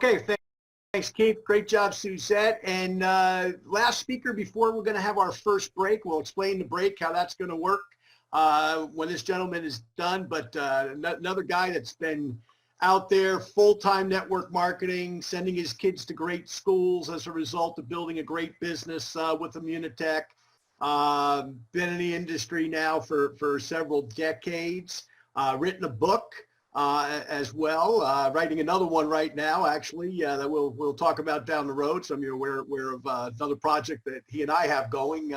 Okay, thanks, Keith. Great job, Suzette. And last speaker before we're going to have our first break. We'll explain the break, how that's going to work when this gentleman is done. But another guy that's been out there, full-time network marketing, sending his kids to great schools as a result of building a great business with Immunotech. Been in the industry now for several decades, written a book as well, writing another one right now, actually, that we'll talk about down the road. Some of you are aware of another project that he and I have going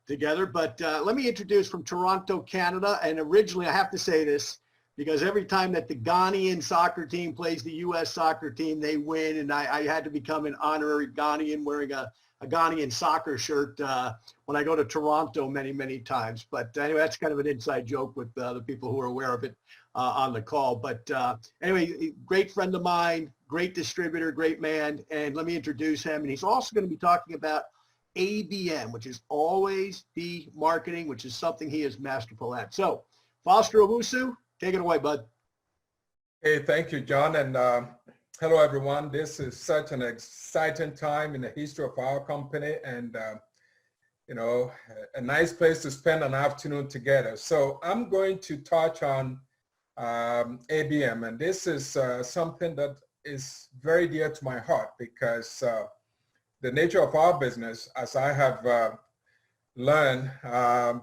together. But let me introduce from Toronto, Canada. And originally, I have to say this, because every time that the Ghanaian soccer team plays the U.S. soccer team, they win. And I had to become an honorary Ghanaian, wearing a Ghanaian soccer shirt when I go to Toronto many, many times. But anyway, that's kind of an inside joke with the people who are aware of it on the call. But anyway, great friend of mine, great distributor, great man. And let me introduce him. And he's also going to be talking about ABM, which is always be marketing, which is something he is masterful at. So Foster Owusu, take it away, bud. Hey, thank you, John. And hello, everyone. This is such an exciting time in the history of our company, and you know, a nice place to spend an afternoon together. So I'm going to touch on ABM, and this is something that is very dear to my heart, because the nature of our business, as I have learned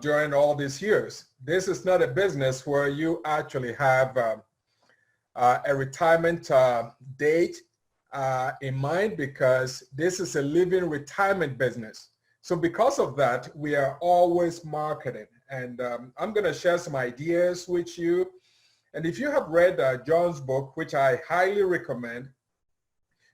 during all these years, this is not a business where you actually have a retirement date in mind, because this is a living retirement business. So because of that, we are always marketing. And I'm going to share some ideas with you. And if you have read John's book, which I highly recommend,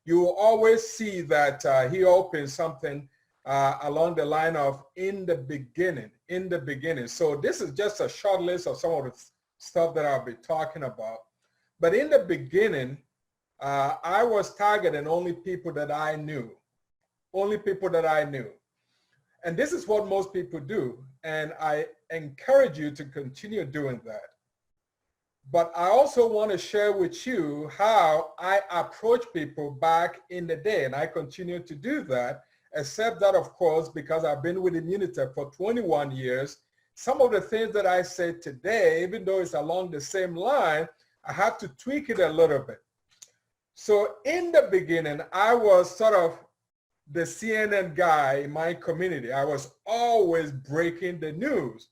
you will always see that he opens something along the line of in the beginning. So this is just a short list of some of the stuff that I'll be talking about. But in the beginning, I was targeting only people that I knew. And this is what most people do. And I encourage you to continue doing that. But I also want to share with you how I approach people back in the day. And I continue to do that, except that, of course, because I've been with Immunotech for 21 years, some of the things that I say today, even though it's along the same line, I have to tweak it a little bit. So in the beginning, I was sort of the CNN guy in my community. I was always breaking the news.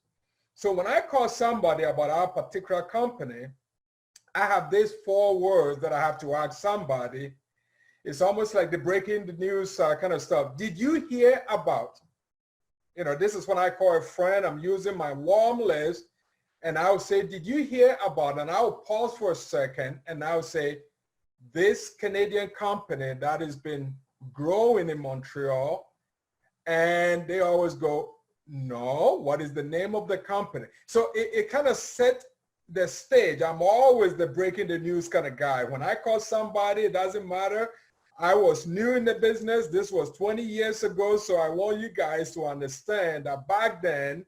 So when I call somebody about our particular company, I have these 4 words that I have to ask somebody. It's almost like the breaking the news kind of stuff. Did you hear about? You know, this is when I call a friend. I'm using my warm list. And I'll say, did you hear about? And I'll pause for a second and I'll say, this Canadian company that has been growing in Montreal. And they always go, no, what is the name of the company? So it kind of set the stage. I'm always the breaking the news kind of guy. When I call somebody, it doesn't matter. I was new in the business. This was 20 years ago. So I want you guys to understand that back then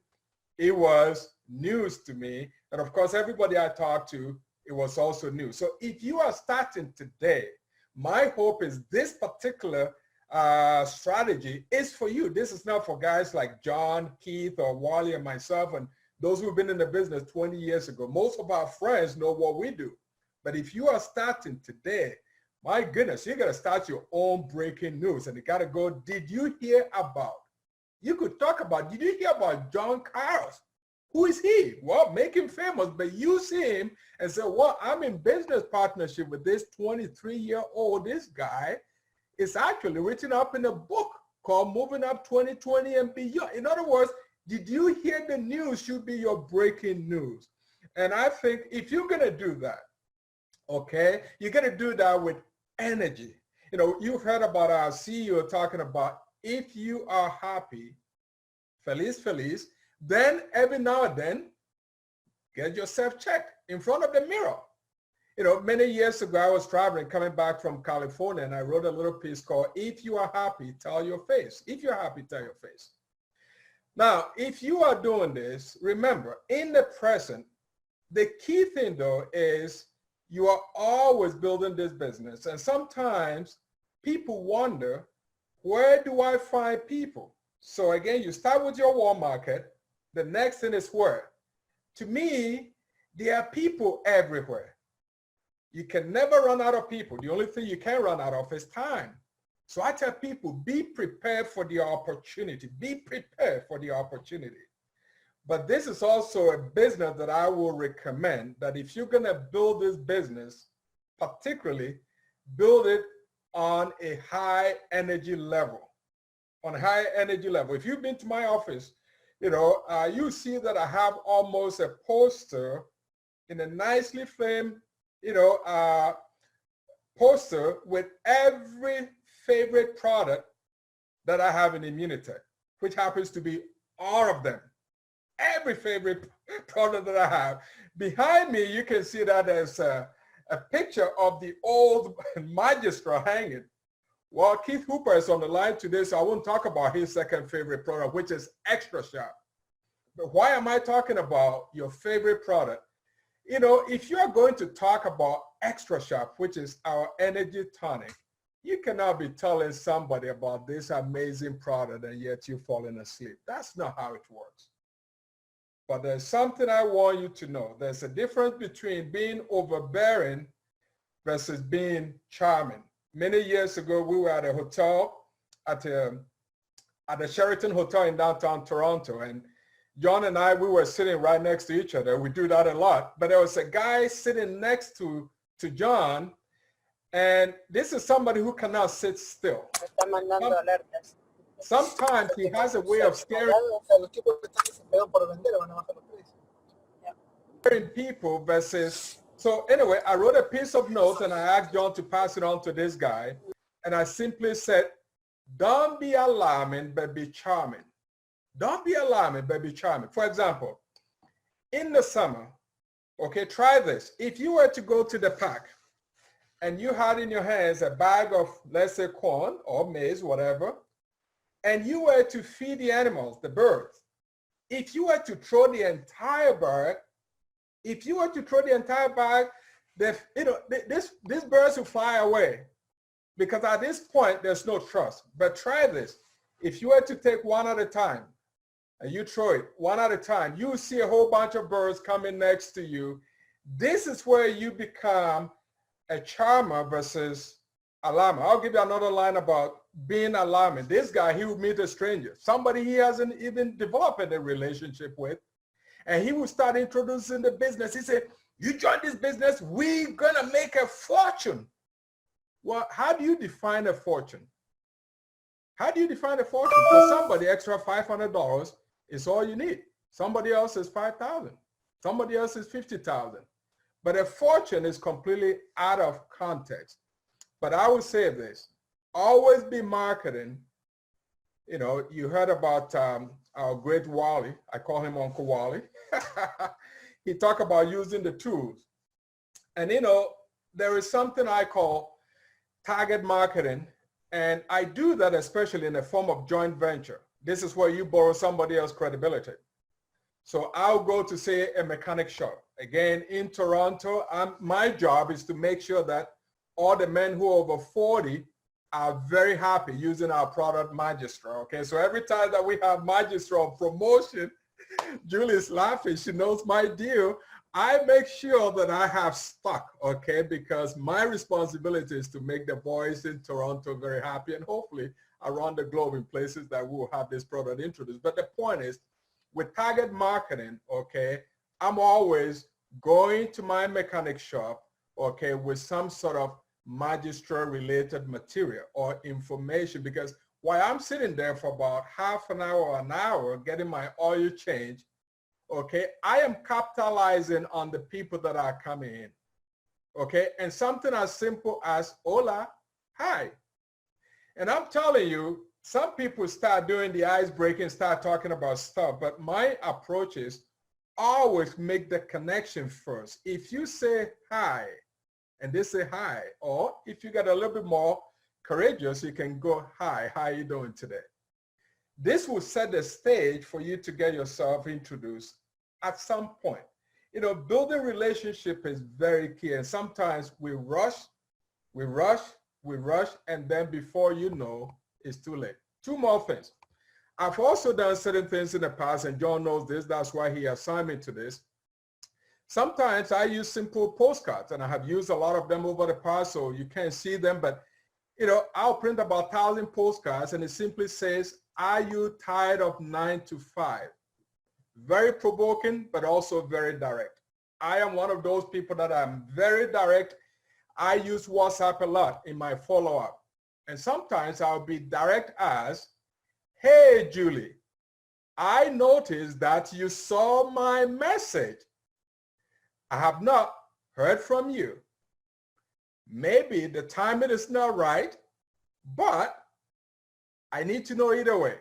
it was news to me. And of course, everybody I talked to, it was also new. So if you are starting today, my hope is this particular strategy is for you. This is not for guys like John, Keith, or Wally, and myself, and those who've been in the business 20 years ago. Most of our friends know what we do. But if you are starting today, my goodness, you got to start your own breaking news. And you got to go, did you hear about? You could talk about, did you hear about John Carlos? Who is he? Well, make him famous, but you see him and say, well, I'm in business partnership with this 23-year-old. This guy is actually written up in a book called Moving Up 2020 and Beyond. In other words, did you hear the news should be your breaking news. And I think if you're going to do that, okay, you're going to do that with energy. You know, you've heard about our CEO talking about if you are happy, feliz, then every now and then, get yourself checked in front of the mirror. You know, many years ago, I was traveling, coming back from California, and I wrote a little piece called, If You Are Happy, Tell Your Face. If you're happy, tell your face. Now, if you are doing this, remember, in the present, the key thing, though, is you are always building this business. And sometimes people wonder, where do I find people? So again, you start with your warm market. The next thing is where. To me, there are people everywhere. You can never run out of people. The only thing you can run out of is time. So I tell people, be prepared for the opportunity. Be prepared for the opportunity. But this is also a business that I will recommend, that if you're going to build this business, particularly build it on a high energy level. On a high energy level. If you've been to my office, you see that I have almost a poster in a nicely framed, poster with every favorite product that I have in Immunitech, which happens to be all of them. Every favorite product that I have. Behind me, you can see that there's a picture of the old Magistral hanging. Well, Keith Hooper is on the line today, so I won't talk about his second favorite product, which is Extra Sharp. But why am I talking about your favorite product? If you are going to talk about Extra Sharp, which is our energy tonic, you cannot be telling somebody about this amazing product and yet you're falling asleep. That's not how it works. But there's something I want you to know. There's a difference between being overbearing versus being charming. Many years ago, we were at a hotel, at the Sheraton Hotel in downtown Toronto. And John and I, we were sitting right next to each other. We do that a lot. But there was a guy sitting next to John. And this is somebody who cannot sit still. Sometimes he has a way of scaring people versus, so anyway, I wrote a piece of notes and I asked John to pass it on to this guy. And I simply said, don't be alarming, but be charming. Don't be alarming, but be charming. For example, in the summer, okay, try this. If you were to go to the park and you had in your hands a bag of, let's say, corn or maize, whatever, and you were to feed the animals, the birds, if you were to throw the entire bag, these birds will fly away because at this point, there's no trust. But try this. If you were to take one at a time and you throw it one at a time, you will see a whole bunch of birds coming next to you. This is where you become a charmer versus alarmer. I'll give you another line about being alarming. This guy, he would meet a stranger, somebody he hasn't even developed a relationship with, and he would start introducing the business. He said, you join this business, we're gonna make a fortune. Well, how do you define a fortune? How do you define a fortune? For somebody, extra $500 is all you need. Somebody else is $5,000. Somebody else is $50,000. But a fortune is completely out of context. But I would say this, always be marketing. You heard about our great Wally. I call him Uncle Wally. He talked about using the tools. And there is something I call target marketing. And I do that especially in a form of joint venture. This is where you borrow somebody else's credibility. So I'll go to, say, a mechanic shop. Again, in Toronto, my job is to make sure that all the men who are over 40 are very happy using our product Magistral. Okay, so every time that we have Magistral promotion, Julie's laughing, she knows my deal. I make sure that I have stock, okay, because my responsibility is to make the boys in Toronto very happy and hopefully around the globe in places that we will have this product introduced. But the point is, with target marketing, okay, I'm always going to my mechanic shop, okay, with some sort of Magistral related material or information, because while I'm sitting there for about half an hour or an hour getting my oil change, okay, I am capitalizing on the people that are coming in, okay, and something as simple as hola, hi. And I'm telling you, some people start doing the ice breaking, start talking about stuff, but my approach is always make the connection first. If you say hi and they say hi, or if you get a little bit more courageous, you can go, hi, how are you doing today? This will set the stage for you to get yourself introduced at some point. building relationship is very key. And sometimes we rush, and then before you know, it's too late. Two more things. I've also done certain things in the past, and John knows this. That's why he assigned me to this. Sometimes I use simple postcards, and I have used a lot of them over the past, so you can't see them. But, I'll print about 1,000 postcards, and it simply says, "Are you tired of 9 to 5?" Very provoking, but also very direct. I am one of those people that I'm very direct. I use WhatsApp a lot in my follow-up. And sometimes I'll be direct as, "Hey, Julie, I noticed that you saw my message. I have not heard from you. Maybe the timing is not right, but I need to know either way."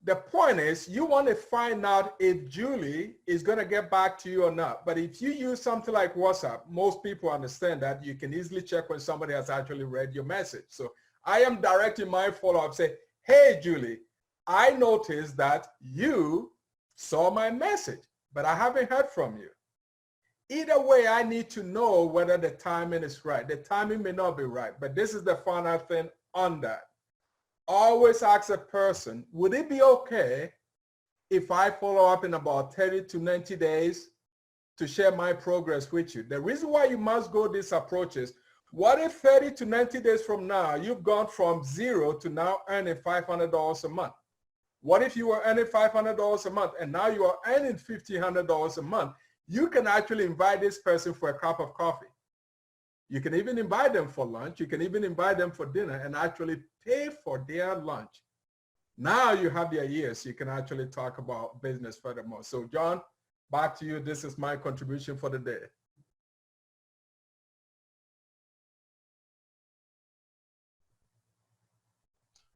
The point is, you want to find out if Julie is going to get back to you or not. But if you use something like WhatsApp, most people understand that you can easily check when somebody has actually read your message. So I am directing my follow-up, say, "Hey, Julie, I noticed that you saw my message, but I haven't heard from you." Either way, I need to know whether the timing is right. The timing may not be right, but this is the final thing on that. Always ask a person, would it be okay if I follow up in about 30 to 90 days to share my progress with you? The reason why you must go this approach is, what if 30 to 90 days from now, you've gone from zero to now earning $500 a month? What if you were earning $500 a month and now you are earning $1,500 a month? You can actually invite this person for a cup of coffee. You can even invite them for lunch. You can even invite them for dinner and actually pay for their lunch. Now you have their ears. You can actually talk about business furthermore. So John, back to you. This is my contribution for the day.